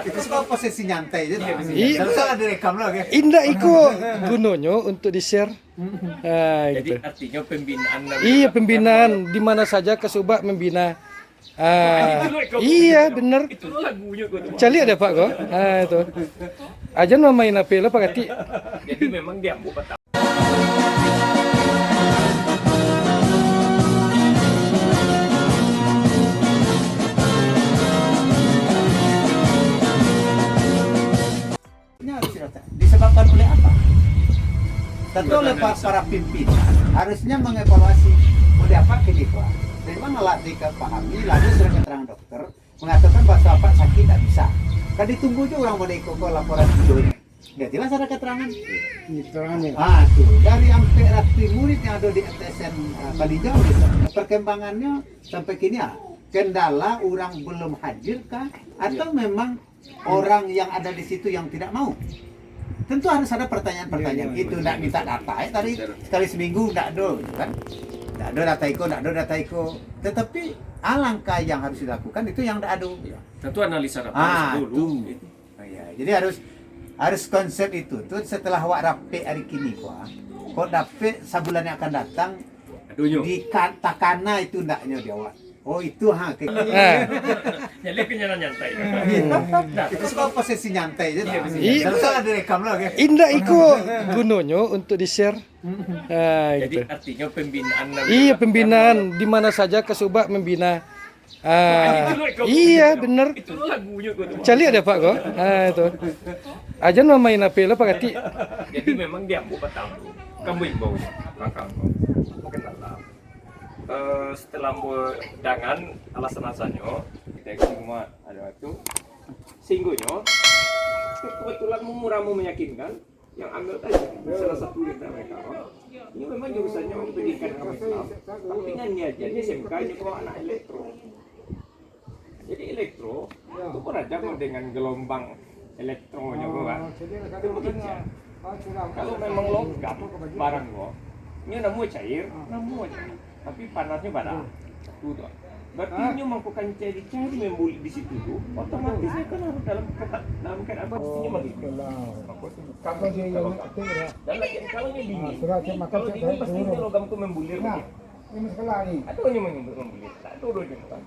Itu suka posisi nyantai aja. Iya. Terus salah direkam lagi. Indah iko gunanya untuk di-share. Nah, Jadi gitu. artinya pembinaan. Iya, pembinaan di mana saja Kesubak membina. Iya, bener. Itu lagunya kok. Cali ada Pak kok. Itu. Ajan mau main apa lah Pak Kati. Jadi memang dia mau petang. Ini harus disebabkan oleh apa? Tentu oleh para pimpinan harusnya mengevaluasi oleh apa kedua. Dari mana lah dipahami, lalu surat keterangan dokter mengatakan bahwa apa sakit tidak bisa. Kan ditunggu juga orang mau ikut laporan videonya. Ya jelas ada keterangan. Keterangannya. Tuh dari sampai ratu murid yang ada di ATSN Kalijau gitu. Perkembangannya sampai kini kendala orang belum hadir kah? Atau memang orang yang ada di situ yang tidak mau? Tentu harus ada pertanyaan-pertanyaan itu. Tidak minta data tadi sekali seminggu tidak ada gitu kan. Tidak ada data iko. Tetapi alangkah yang harus dilakukan itu yang tidak ada. Tentu analisa data dulu. Ya, jadi harus konsep itu tuh setelah wak rapi hari kini kok dapet sebulan yang akan datang di takana itu ndaknya dia wak. Oh itu Jadi kenyalan nyantai. Itu suka posisi nyantai aja. Iya. Terus salah direkam lagi. Indah iko gunanya untuk di-share. Jadi Gitu. artinya pembinaan. Iya, pembinaan di mana saja Kesubak membina. Iya, bener. Itu lagunya kok. Cali ada Pak kok. Itu. Ajan mau main apa lah Pak Kati. Jadi memang dia mau petang. Kamu imbau kakak mungkin dalam. Setelah dengan alasan-alasannya kita semua ada waktu singgonya kebetulan muramu meyakinkan yang ambil tadi salah satu dari mereka ini memang jurusannya pendidikan agama Islam tapi kan niatnya SMK nya kok anak elektro jadi elektro itu berajak dengan gelombang elektronya kan itu begitu kalau memang logam barang kok ini namu cair namu aja tapi panasnya pada tuh berarti melakukan cari-cari membuli di situ tuh otomatis kan harus dalam keadaan pastinya begitu Kapan dia yang itu ya? dan lagi kalau ini dingin Kalau dingin pasti logam itu membulir Nah, ini sekolah ini. atau hanya membulir tak itu udah kan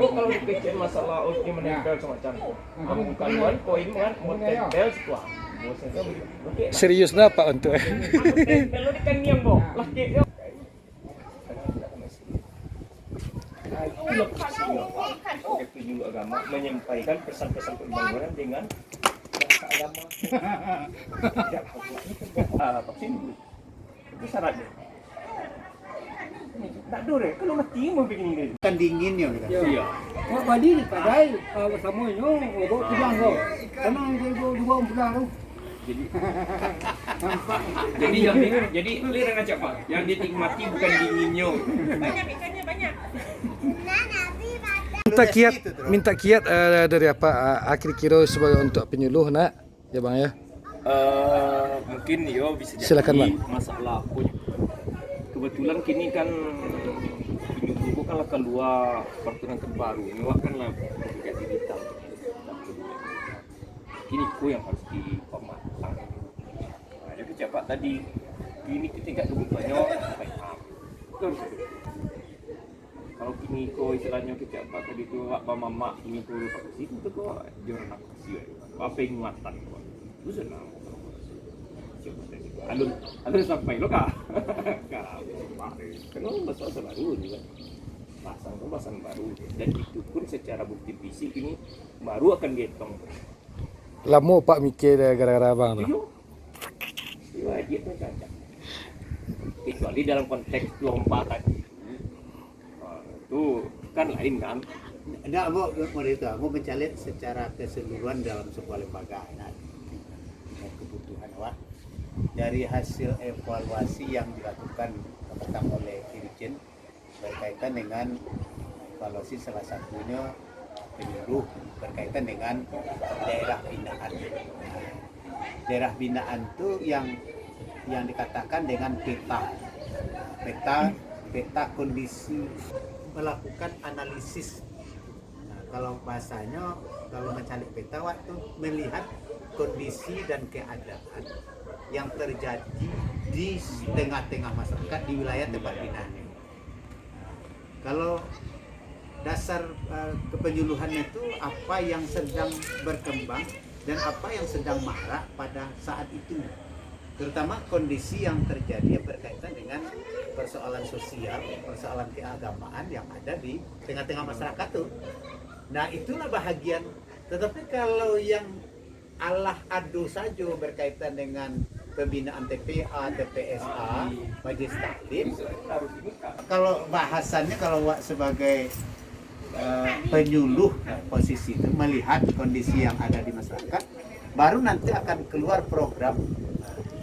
kalau dipikir masalah outnya menempel semacam bukan koin kan mau tempel setelah Serius nah Pak untuk. Kalau di kan yang boh lah kayak itu agama menyampaikan pesan-pesan pembangunan dengan bahasa agama. Vaksin dulu. Itu syaratnya. Tak dure, kalau mati mau bikin ini. Kan dingin ya gitu. Iya. Kau balik pakai sama ini, kau pulang kau. Karena dia dua pulang tu. Jadi lihat aja Pak, yang dinikmati bukan dinginnya. Banyak. Minta kiat dari apa akhir kiro sebagai untuk penyuluh nak ya Bang ya. Mungkin yo bisa jadi Silakan, Bang. masalah punya. Kebetulan kini kan penyuluh kan keluar peraturan terbaru, ini kan lah sertifikat digital. Kini yang harus dipematang. Nah, jadi cepat tadi ini ketika kebutuhannya baik kalau kini ko istilahnya kita apa tadi tu apa mama ini tu vaksin itu ko joran vaksin apa ingatan ko itu senang alun sampai lo kah kan bahasa baru juga pasang baru dan itu pun secara bukti fisik ini baru akan dihitung Lama Pak mikir gara-gara Bang tu. Iya dia tu cacat kecuali dalam konteks lompatan itu kan lain kan. Enggak, mau mencari secara keseluruhan dalam sebuah lembaga. Nah, kebutuhan awak dari hasil evaluasi yang dilakukan oleh Dirjen berkaitan dengan evaluasi salah satunya penyuluh berkaitan dengan daerah binaan. Nah, daerah binaan itu yang dikatakan dengan peta kondisi melakukan analisis kalau bahasanya kalau mencalik peta waktu melihat kondisi dan keadaan yang terjadi di tengah-tengah masyarakat di wilayah tempat binanya. Kalau dasar kepenyuluhannya itu apa yang sedang berkembang dan apa yang sedang marak pada saat itu, terutama kondisi yang terjadi yang berkaitan dengan persoalan sosial, persoalan keagamaan yang ada di tengah-tengah masyarakat tuh. Nah itulah bahagian. Tetapi kalau yang Allah adu saja berkaitan dengan pembinaan TPA, TPSA, Majelis Taklim, kalau bahasannya kalau Wak sebagai penyuluh posisi itu melihat kondisi yang ada di masyarakat, baru nanti akan keluar program.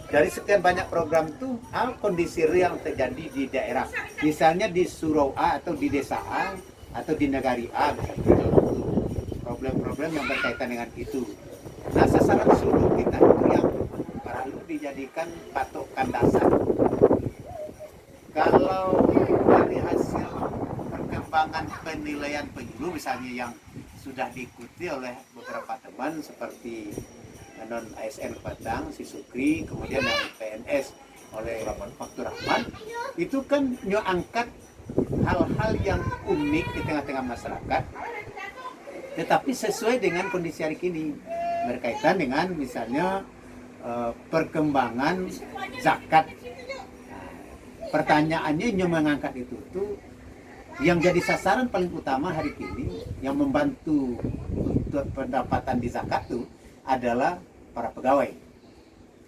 Dari sekian banyak program itu, kondisi real yang terjadi di daerah, misalnya di surau A atau di desa A atau di negari A, problem-problem yang berkaitan dengan itu. Nah, sasaran suluk kita itu yang perlu dijadikan patokan dasar. Kalau dari hasil perkembangan penilaian penyuluh misalnya yang sudah diikuti oleh beberapa teman seperti non ASN Padang, si Sukri, kemudian yang PNS oleh Faktur Rahman, itu kan angkat hal-hal yang unik di tengah-tengah masyarakat, tetapi sesuai dengan kondisi hari ini, berkaitan dengan misalnya perkembangan zakat. Pertanyaannya yang mengangkat itu tuh yang jadi sasaran paling utama hari ini yang membantu untuk pendapatan di zakat tuh adalah para pegawai.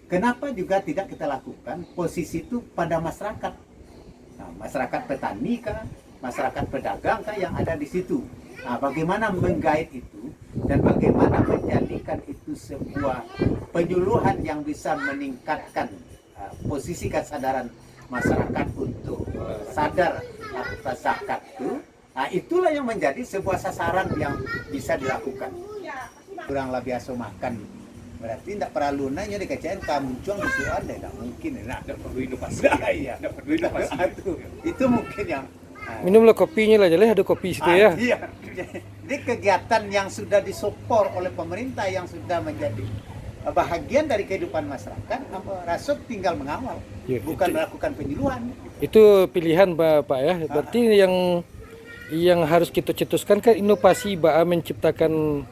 Kenapa juga tidak kita lakukan posisi itu pada masyarakat? Nah, masyarakat petani kah, masyarakat pedagang kah yang ada di situ? Nah, bagaimana menggait itu dan bagaimana menjadikan itu sebuah penyuluhan yang bisa meningkatkan posisi kesadaran masyarakat untuk sadar atas zakat itu. Nah, itulah yang menjadi sebuah sasaran yang bisa dilakukan. Kurang lebih biasa makan, berarti tidak perlu nanya dikacain kamuncong disuan deh, tidak mungkin, tidak perlu inovasi. Tidak perlu inovasi. Itu mungkin yang Minumlah kopinya lah, jadi ada kopi situ ya. Iya. Jadi kegiatan yang sudah disopor oleh pemerintah yang sudah menjadi bahagian dari kehidupan masyarakat, Rasuk tinggal mengawal, Ya, bukan itu, melakukan penyuluhan. itu pilihan Bapak ya. Berarti yang harus kita cetuskan kan inovasi Bapak menciptakan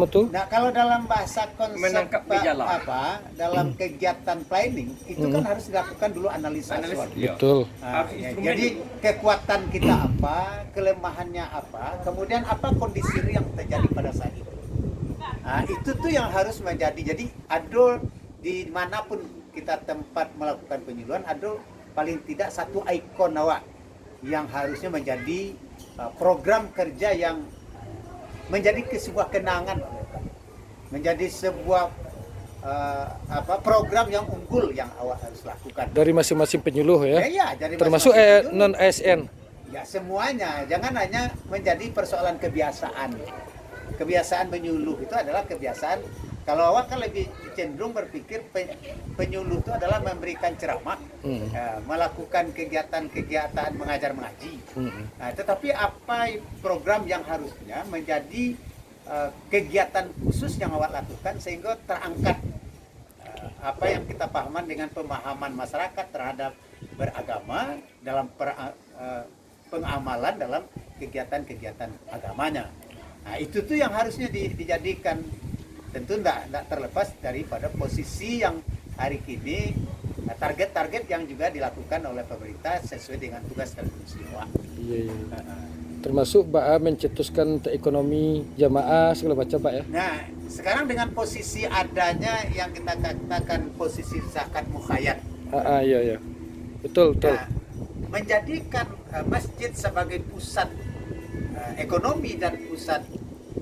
tuh. Nah, kalau dalam bahasa konsep Menangkap gejala. dalam kegiatan planning itu kan harus dilakukan dulu analisa SWOT. Iya. Betul. Nah, Harus ya, instrumen jadi kekuatan kita apa, kelemahannya apa, kemudian apa kondisi yang terjadi pada saat itu. Nah, itu tuh yang harus menjadi. Jadi adul dimanapun kita tempat melakukan penyuluhan, adul paling tidak satu ikon awak yang harusnya menjadi program kerja yang menjadi sebuah kenangan, menjadi sebuah program yang unggul yang awak harus lakukan. Dari masing-masing penyuluh ya. Ya, dari Termasuk masing-masing penyuluh. non ASN. Ya, semuanya. Jangan hanya menjadi persoalan kebiasaan. Kebiasaan menyuluh itu adalah kebiasaan. Kalau awak kan lebih cenderung berpikir penyuluh itu adalah memberikan ceramah, melakukan kegiatan-kegiatan mengajar mengaji. Nah, tetapi apa program yang harusnya menjadi kegiatan khusus yang awak lakukan sehingga terangkat apa yang kita pahaman dengan pemahaman masyarakat terhadap beragama dalam pengamalan dalam kegiatan-kegiatan agamanya. Nah, itu tuh yang harusnya dijadikan. Tentu tidak terlepas daripada posisi yang hari ini, target-target yang juga dilakukan oleh pemerintah sesuai dengan tugas dan fungsi awak. Iya. Termasuk Bapak mencetuskan ekonomi jamaah segala macam Pak ya. Nah, sekarang dengan posisi adanya yang kita katakan posisi zakat mukhayat. Iya. Betul. Nah, menjadikan masjid sebagai pusat ekonomi dan pusat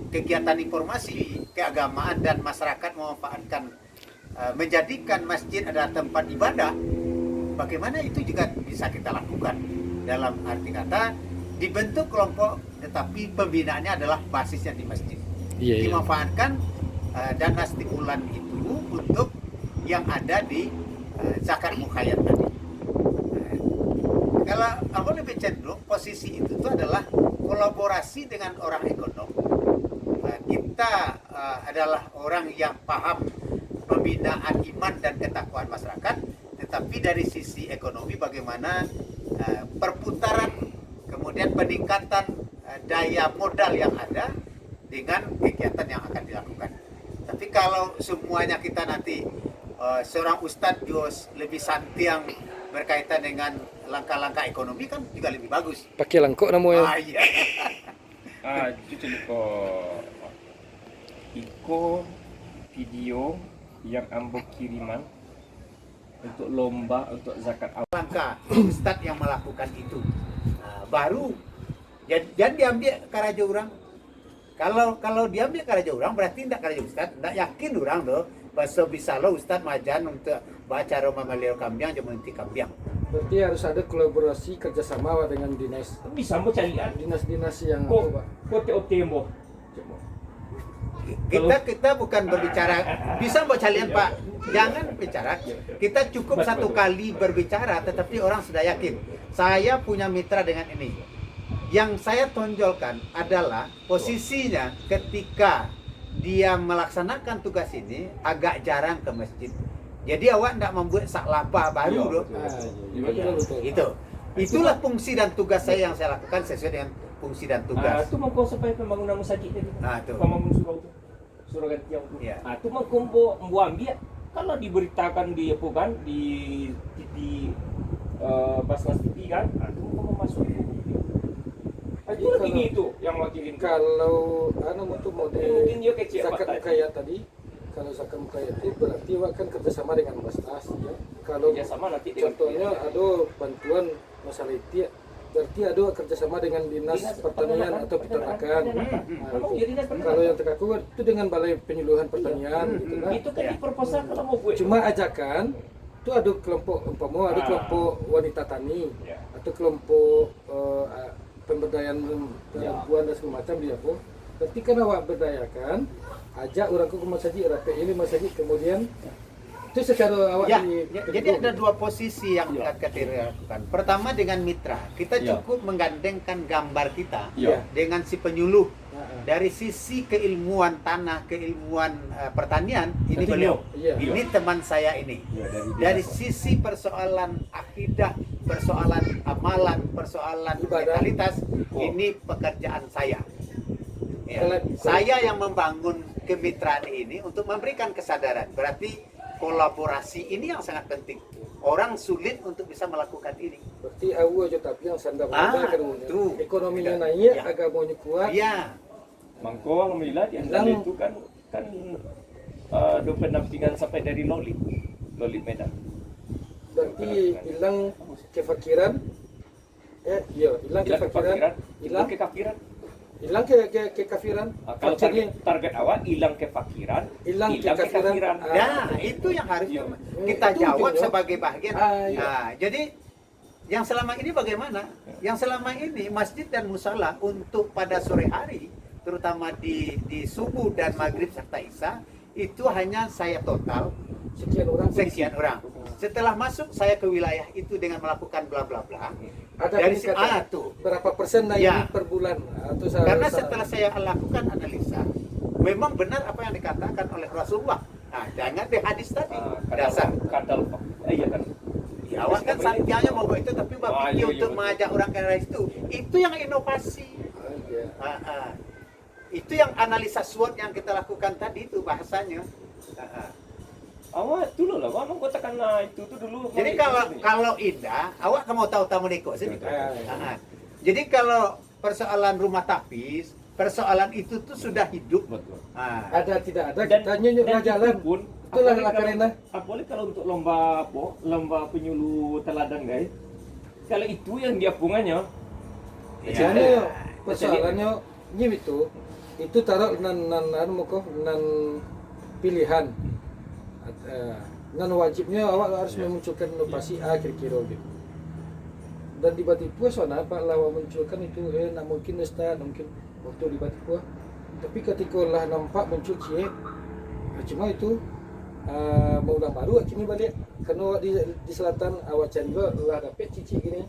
kegiatan informasi keagamaan dan masyarakat memanfaatkan menjadikan masjid adalah tempat ibadah, bagaimana itu juga bisa kita lakukan dalam arti kata dibentuk kelompok tetapi pembinaannya adalah basisnya di masjid. Iya. Dimanfaatkan dana stimulan itu untuk yang ada di zakat mukhayat tadi. Kalau aku lebih cenderung posisi itu adalah kolaborasi dengan orang ekonom. Kita adalah orang yang paham pembinaan iman dan ketakwaan masyarakat, tetapi dari sisi ekonomi bagaimana perputaran, kemudian peningkatan daya modal yang ada dengan kegiatan yang akan dilakukan. Tapi kalau semuanya kita nanti seorang ustadz Jos lebih santiang berkaitan dengan langkah-langkah ekonomi kan juga lebih bagus. Pakai langkok namanya. Iya. Itu iko video yang ambo kiriman untuk lomba untuk zakat awal. Langkah ustadz yang melakukan itu. Baru jangan diambil karaja orang. Kalau diambil karaja orang berarti tidak karaja ustadz, tidak yakin orang loh. Bahasa bisa lo ustadz majan untuk baca Roma Malio Kambiang jam nanti Kambiang. Berarti harus ada kolaborasi kerjasama dengan dinas. Bisa mau carian. Dinas-dinas yang Kok apa, Pak? TOT mo. Kita bukan berbicara bisa mau kalian Pak, jangan bicara. Kita cukup satu kali berbicara, tetapi orang sudah yakin. Saya punya mitra dengan ini. Yang saya tonjolkan adalah posisinya ketika dia melaksanakan tugas ini agak jarang ke masjid. Jadi awak tidak membuat saklapa baru loh. Itu. Itulah fungsi dan tugas saya yang saya lakukan sesuai dengan fungsi dan tugas. Itu mengko supaya pembangunan masjid tadi. Itu. Pembangunan surau itu. Surau gantiang itu. Iya. Itu mengko ambil kalau diberitakan di apa kan di Basnas TV kan, itu mau masuk itu. Itu Kalau- ini itu yang wakilin. Kalau itu mau Mungkin dia kecil zakat Pak, mukaya tadi, kalau zakat mukaya itu berarti Wak kan kerjasama dengan Basnas ya. Kalau kerjasama nanti dengan contohnya ada bantuan masalah itu ya, berarti ada kerjasama dengan dinas pertanian atau peternakan. Kalau yang teraku itu dengan balai penyuluhan pertanian gitu lah. itu kan di proposal kalau mau buat. Cuma ajakan itu ada kelompok umpama ada kelompok wanita tani Ya. atau kelompok pemberdayaan perempuan dan segala macam dia pun. Berarti kan awak berdayakan, ajak orang ke masjid, rapi ini masjid, kemudian itu secara awak Jadi ada dua posisi yang akan kita lakukan. Pertama dengan mitra, kita cukup menggandengkan gambar kita Ya. dengan si penyuluh. Dari sisi keilmuan tanah, keilmuan pertanian, ini beliau. Iya. Ini teman saya ini. Dari sisi persoalan akidah, persoalan amalan, persoalan Ibadah. mentalitas, ini pekerjaan saya. Ya. Kalau- Saya yang membangun kemitraan ini untuk memberikan kesadaran. Berarti kolaborasi ini yang sangat penting. Orang sulit untuk bisa melakukan ini. Berarti awak aja tapi yang sandar true. ekonominya Tidak. naik, Ya. agamanya kuat. Iya. Mangko alhamdulillah di antara Hilang. itu kan ada pendampingan sampai dari Lolit Medan. Berarti hilang kefakiran. Hilang Hilang kefakiran, hilang kekafiran. hilang kekafiran. Kalau Fakirnya target awal hilang kefakiran, hilang kekafiran. Ya, itu yang harus Iya. kita Itu jawab penting, ya. sebagai bagian. Iya. Nah, jadi yang selama ini bagaimana? Yang selama ini masjid dan musala untuk pada sore hari, terutama di subuh dan maghrib serta isya, itu hanya saya total sekian orang. Setelah masuk saya ke wilayah itu dengan melakukan bla bla bla. Ada Dari peningkatan tuh. berapa persen naik Ya. per bulan atau Karena setelah saya lakukan analisa, memang benar apa yang dikatakan oleh Rasulullah. Nah, jangan di hadis tadi. Dasar. kadal iya kan. Ya, awak kan santianya mau itu, tapi Ah, bapak iya, untuk iya, mengajak orang ke arah itu yang inovasi. Itu yang analisa SWOT yang kita lakukan tadi itu bahasanya. Awak dulu lah, mau katakan itu tuh dulu. Jadi kalau Indah, awak kamu tahu tamu neko sini. Jadi kalau persoalan rumah tapis, persoalan itu tuh sudah hidup. betul. ada tidak ada Dan kita nyonya jalan. pun Itulah apalagi lakarena. apalagi kalau untuk lomba penyuluh teladan guys. Kalau itu yang diapungannya Jadi persoalannya ini itu taruh nan muko nan pilihan. Nan wajibnya awak harus memunculkan inovasi kira-kira gitu. Dan di Batipua soalnya Pak lawa munculkan itu nak mungkin Ustaz, mungkin waktu di Batipua. Tapi ketika lah nampak muncul cie, cuma itu mau ulang baru kini balik karena di selatan awak cari lah dapat cici gini.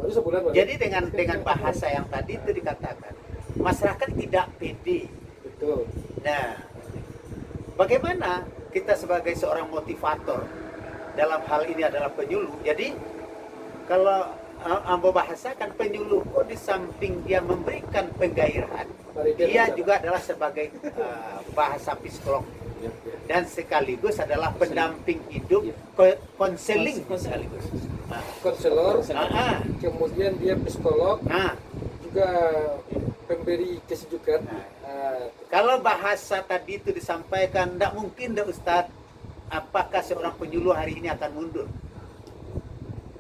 Baru sebulan baru. Jadi dengan bahasa yang tadi itu dikatakan masyarakat tidak pede. Betul. Nah, bagaimana kita sebagai seorang motivator dalam hal ini adalah penyuluh. Jadi kalau Ambo bahasakan penyuluh kok di samping dia memberikan penggairahan, dia juga adalah sebagai bahasa psikolog Ya, ya. dan sekaligus adalah pendamping hidup, konseling sekaligus. Nah, Konselor, ah, kemudian dia psikolog, nah, juga pemberi kesejukan. kalau bahasa tadi itu disampaikan, tidak mungkin dah Ustadz, apakah seorang penyuluh hari ini akan mundur?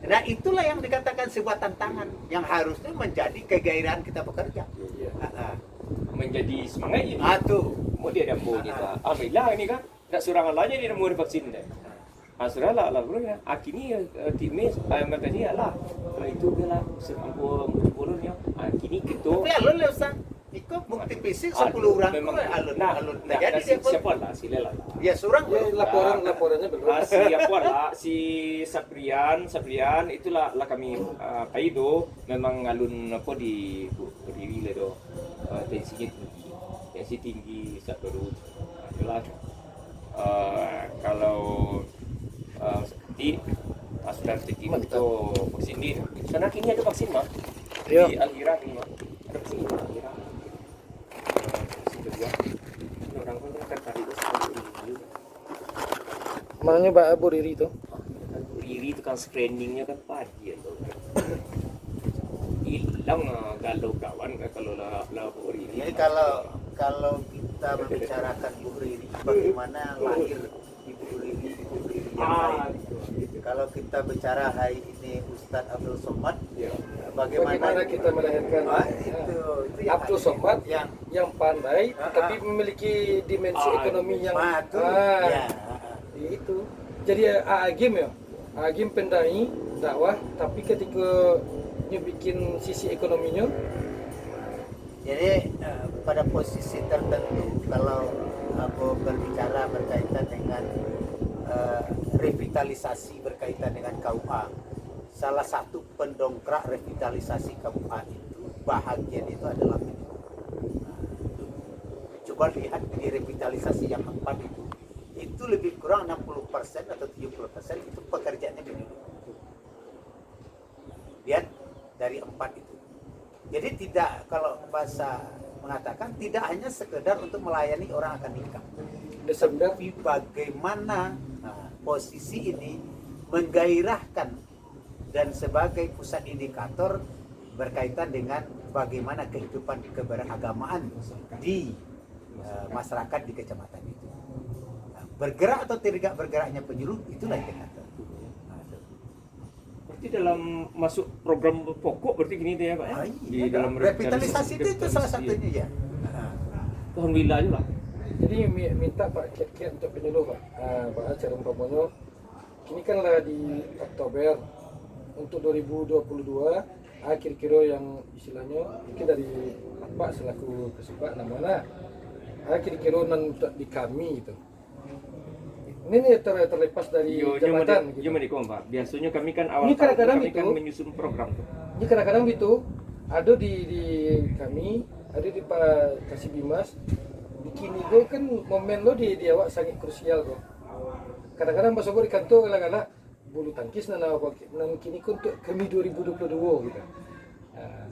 Nah itulah yang dikatakan sebuah tantangan yang harusnya menjadi kegairahan kita bekerja. Iya. Menjadi semangat ini. Tuh. Mau dia ada mau kita. Alhamdulillah ini kan. Tak surangan aja dia mau divaksin deh. Surah lah bro ya. Akini timis matanya lah. Kalau itu dia lah seampu mulun ya. Akini gitu. Tapi alun le Ustaz. Ikut bukti fisik 10 orang memang alun. nah, Alun. nah, Jadi si, dia pun siapa lah si Lela lah. ya surang Ya, laporannya belum. Siapa lah si Saprian itulah kami Paido memang alun apa di berdiri le do tensi tinggi saat baru itulah kalau di sudah tinggi untuk vaksin di karena kini ada vaksin mah Ya. di Al-Hira ini mah ada vaksin di Al-Hira vaksin kedua orang pun tertarik itu Mananya Mbak Abu Riri itu? Riri itu kan screeningnya kan pagi ya tuh. Hilang galau kawan kalau lah Bu Riri. Jadi kalau kita membicarakan Bu Riri, bagaimana lahir Ibu Riri yang lain. Kalau kita bicara hari ini Ustadz Abdul Somad, Bagaimana kita melahirkan itu yang Abdul Somad yang pandai tapi memiliki dimensi ekonomi yang ya. itu. Jadi Agim ya, Agim pendai dakwah tapi ketika dia bikin sisi ekonominya Jadi pada posisi tertentu kalau aku berbicara berkaitan dengan revitalisasi berkaitan dengan KUA, salah satu pendongkrak revitalisasi KUA itu bahagian itu adalah penyuluh. Coba lihat di revitalisasi yang 4 itu lebih kurang 60% atau 70% itu pekerjaannya penyuluh. Lihat dari 4 itu. Jadi tidak, kalau bahasa mengatakan tidak hanya sekedar untuk melayani orang akan nikah, tapi bagaimana posisi ini menggairahkan dan sebagai pusat indikator berkaitan dengan bagaimana kehidupan keberagamaan di masyarakat di kecamatan itu. Bergerak atau tidak bergeraknya penyuluh itulah indikator. Berarti dalam masuk program pokok berarti gini tuh ya Pak ya? Di dalam revitalisasi itu salah satunya ya. Alhamdulillah juga. Jadi minta Pak Kiat untuk penyuluh Pak. Pak cara umpamanya ini kan lah di Oktober untuk 2022 kira-kira yang istilahnya mungkin dari Pak selaku Kesubag mana kira-kira untuk di kami gitu. Ini terlepas dari jabatan gitu. Cuma di Pak. Biasanya kami kan awal Ini kadang-kadang kami itu kan menyusun program tuh. Ini kadang-kadang itu ada di kami, ada di Pak Kasih Bimas. Di kini gue kan momen lo di awak sangat krusial kok. Kadang-kadang pas di kantor kadang-kadang bulu tangkis nan kini kun untuk kami 2022 gitu.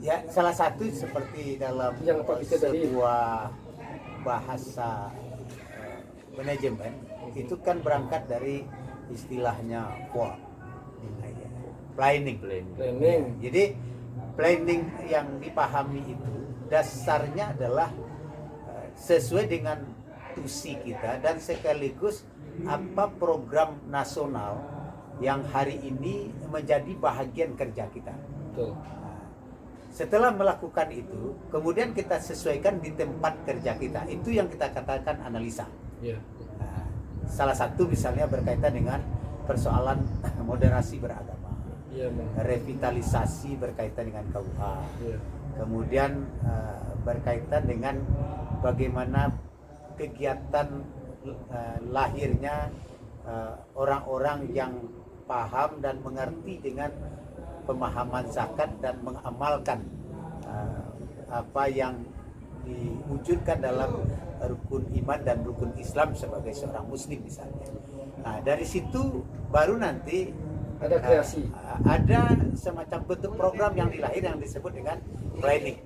Ya, salah satu seperti dalam Yang Pak Peter tadi. sebuah bahasa manajemen itu kan berangkat dari istilahnya planning. Jadi planning yang dipahami itu dasarnya adalah sesuai dengan tusi kita dan sekaligus apa program nasional yang hari ini menjadi bahagian kerja kita. Betul. Setelah melakukan itu, kemudian kita sesuaikan di tempat kerja kita. Itu yang kita katakan analisa. Iya. Nah, salah satu misalnya berkaitan dengan persoalan moderasi beragama, Iya, revitalisasi berkaitan dengan KUA, Iya. kemudian berkaitan dengan bagaimana kegiatan lahirnya orang-orang yang paham dan mengerti dengan pemahaman zakat dan mengamalkan apa yang diwujudkan dalam rukun iman dan rukun Islam sebagai seorang muslim misalnya. Nah, dari situ baru nanti Ada kreasi. ada semacam bentuk program yang dilahir yang disebut dengan planning.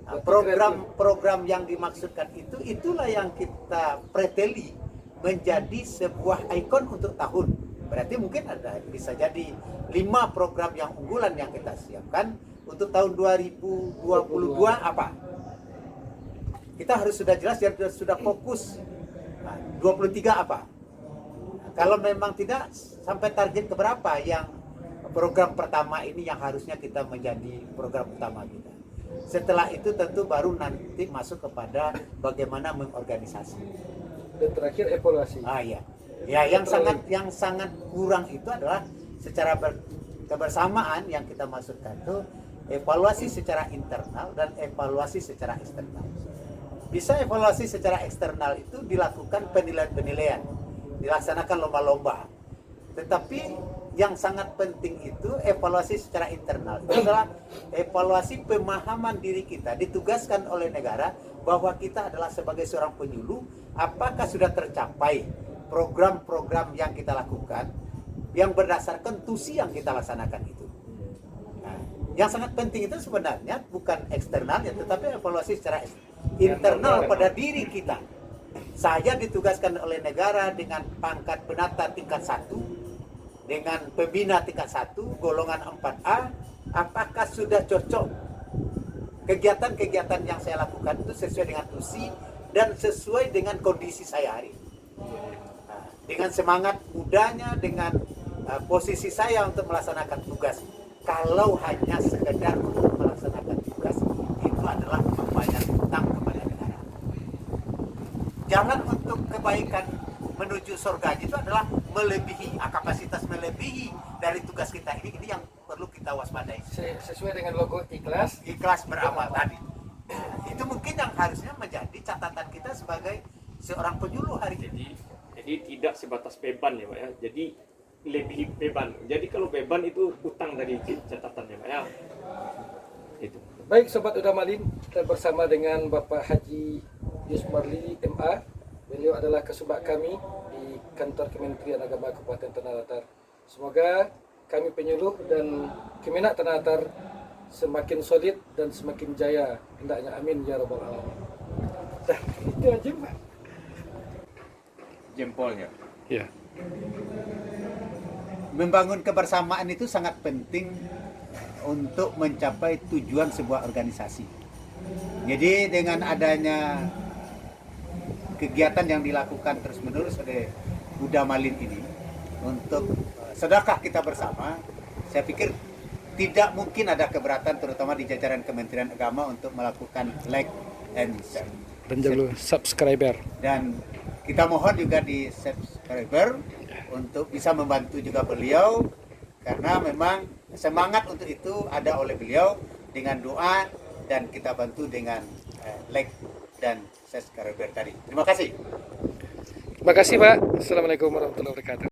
Nah, program yang dimaksudkan itulah yang kita preteli menjadi sebuah ikon untuk tahun. Berarti mungkin bisa jadi 5 program yang unggulan yang kita siapkan untuk tahun 2022 apa? Kita harus sudah jelas dan sudah fokus. Nah, 23 apa? Nah, kalau memang tidak sampai target keberapa yang program pertama ini yang harusnya kita menjadi program utama kita. Setelah itu tentu baru nanti masuk kepada bagaimana mengorganisasi. Dan terakhir evaluasi. Iya. Ya, yang sangat kurang itu adalah secara kebersamaan yang kita maksudkan itu evaluasi secara internal dan evaluasi secara eksternal. Bisa evaluasi secara eksternal itu dilakukan penilaian-penilaian, dilaksanakan lomba-lomba. Tetapi yang sangat penting itu evaluasi secara internal. Itu adalah evaluasi pemahaman diri kita, ditugaskan oleh negara bahwa kita adalah sebagai seorang penyuluh, apakah sudah tercapai program-program yang kita lakukan yang berdasarkan tusi yang kita laksanakan itu. Nah, yang sangat penting itu sebenarnya bukan eksternal ya, tetapi evaluasi secara internal pada diri kita. Saya ditugaskan oleh negara dengan pangkat penata tingkat 1, dengan pembina tingkat 1, golongan 4A, apakah sudah cocok kegiatan-kegiatan yang saya lakukan itu sesuai dengan tusi dan sesuai dengan kondisi saya hari ini. Dengan semangat mudanya, dengan posisi saya untuk melaksanakan tugas. Kalau hanya sekedar untuk melaksanakan tugas, itu adalah membayar hutang kepada negara. Jalan untuk kebaikan menuju surga itu adalah melebihi, kapasitas melebihi dari tugas kita ini yang perlu kita waspadai. Sesuai dengan logo ikhlas. Ikhlas beramal tadi. Itu mungkin yang harusnya menjadi catatan kita sebagai seorang penyuluh hari ini. Jadi tidak sebatas beban ya Pak ya. Jadi lebih beban. Jadi kalau beban itu utang dari catatannya Pak ya. Itu. Baik Sobat Udamalin, kita bersama dengan Bapak Haji Yusmarli MA. Beliau adalah kasubag kami di kantor Kementerian Agama Kabupaten Tanah Datar. Semoga kami penyuluh dan Kemenak Tanah Datar semakin solid dan semakin jaya. Hendaknya amin ya rabbal alamin. Dah, itu aja Pak. Jempolnya. Ya. Membangun kebersamaan itu sangat penting untuk mencapai tujuan sebuah organisasi. Jadi dengan adanya kegiatan yang dilakukan terus-menerus oleh Udamalin ini untuk sedekah kita bersama, saya pikir tidak mungkin ada keberatan terutama di jajaran Kementerian Agama untuk melakukan like and share. Dan juga subscriber. Dan kita mohon juga di subscriber untuk bisa membantu juga beliau karena memang semangat untuk itu ada oleh beliau dengan doa dan kita bantu dengan like dan subscriber tadi. Terima kasih. Terima kasih Pak. Assalamualaikum warahmatullahi wabarakatuh.